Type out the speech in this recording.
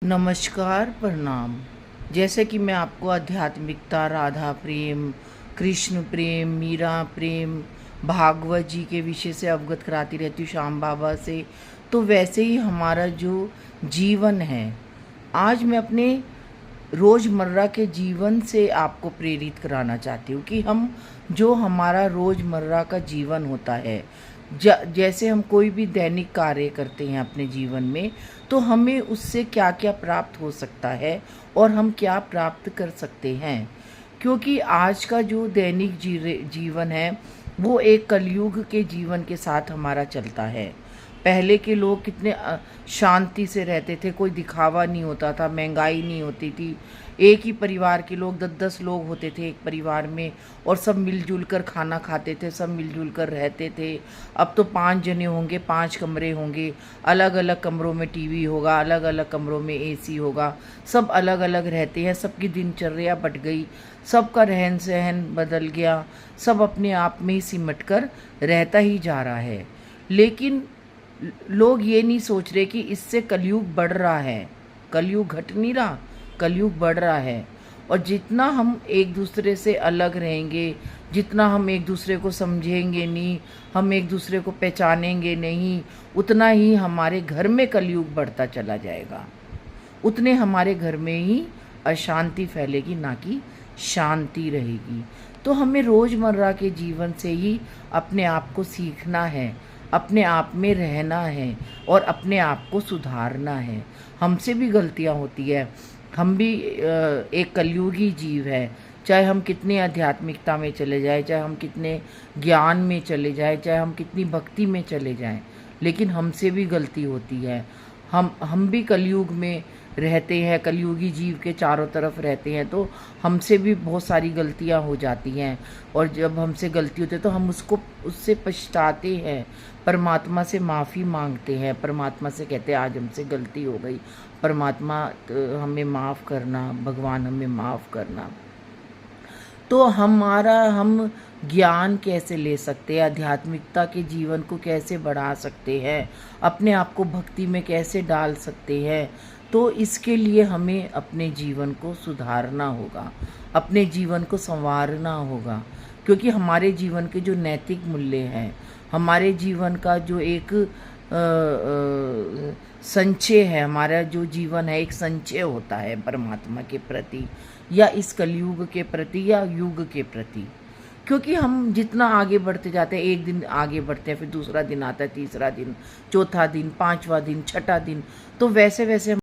नमस्कार, प्रणाम। जैसे कि मैं आपको आध्यात्मिकता, राधा प्रेम, कृष्ण प्रेम, मीरा प्रेम, भागवत जी के विषय से अवगत कराती रहती हूँ श्याम बाबा से, तो वैसे ही हमारा जो जीवन है, आज मैं अपने रोज़मर्रा के जीवन से आपको प्रेरित कराना चाहती हूँ कि हम जो हमारा रोज़मर्रा का जीवन होता है, जैसे हम कोई भी दैनिक कार्य करते हैं अपने जीवन में, तो हमें उससे क्या क्या प्राप्त हो सकता है और हम क्या प्राप्त कर सकते हैं। क्योंकि आज का जो दैनिक जीवन है वो एक कलयुग के जीवन के साथ हमारा चलता है। पहले के लोग कितने शांति से रहते थे, कोई दिखावा नहीं होता था, महंगाई नहीं होती थी। एक ही परिवार के लोग 10-10 लोग होते थे एक परिवार में, और सब मिलजुल कर खाना खाते थे, सब मिलजुल कर रहते थे। अब तो 5 जने होंगे, 5 कमरे होंगे, अलग अलग कमरों में टीवी होगा, अलग अलग कमरों में एसी होगा, सब अलग अलग रहते हैं। सबकी दिनचर्या बट गई, सबका रहन सहन बदल गया, सब अपने आप में ही सिमट कर रहता ही जा रहा है। लेकिन लोग ये नहीं सोच रहे कि इससे कलयुग बढ़ रहा है। कलयुग घट नहीं रहा, कलयुग बढ़ रहा है। और जितना हम एक दूसरे से अलग रहेंगे, जितना हम एक दूसरे को समझेंगे नहीं, हम एक दूसरे को पहचानेंगे नहीं, उतना ही हमारे घर में कलयुग बढ़ता चला जाएगा। उतने हमारे घर में ही अशांति फैलेगी, ना कि शांति रहेगी। तो हमें रोज़मर्रा के जीवन से ही अपने आप को सीखना है, अपने आप में रहना है और अपने आप को सुधारना है। हमसे भी गलतियाँ होती है, हम भी एक कलयुगी जीव है। चाहे हम कितने आध्यात्मिकता में चले जाएं, चाहे हम कितने ज्ञान में चले जाएं, चाहे हम कितनी भक्ति में चले जाएं, लेकिन हमसे भी गलती होती है। हम भी कलयुग में रहते हैं, कलयुगी जीव के चारों तरफ रहते हैं, तो हमसे भी बहुत सारी गलतियां हो जाती हैं। और जब हमसे गलती होती है तो हम उससे पछताते हैं, परमात्मा से माफ़ी मांगते हैं, परमात्मा से कहते हैं आज हमसे गलती हो गई, परमात्मा हमें माफ़ करना, भगवान हमें माफ़ करना। तो हम ज्ञान कैसे ले सकते हैं, आध्यात्मिकता के जीवन को कैसे बढ़ा सकते हैं, अपने आप को भक्ति में कैसे डाल सकते हैं। तो इसके लिए हमें अपने जीवन को सुधारना होगा, अपने जीवन को संवारना होगा। क्योंकि हमारे जीवन के जो नैतिक मूल्य हैं, हमारे जीवन का जो एक संचय है, हमारा जो जीवन है एक संचय होता है परमात्मा के प्रति, या इस कलयुग के प्रति, या युग के प्रति। क्योंकि हम जितना आगे बढ़ते जाते हैं, एक दिन आगे बढ़ते हैं, फिर दूसरा दिन आता है, तीसरा दिन, चौथा दिन, पांचवा दिन, छठा दिन, तो वैसे वैसे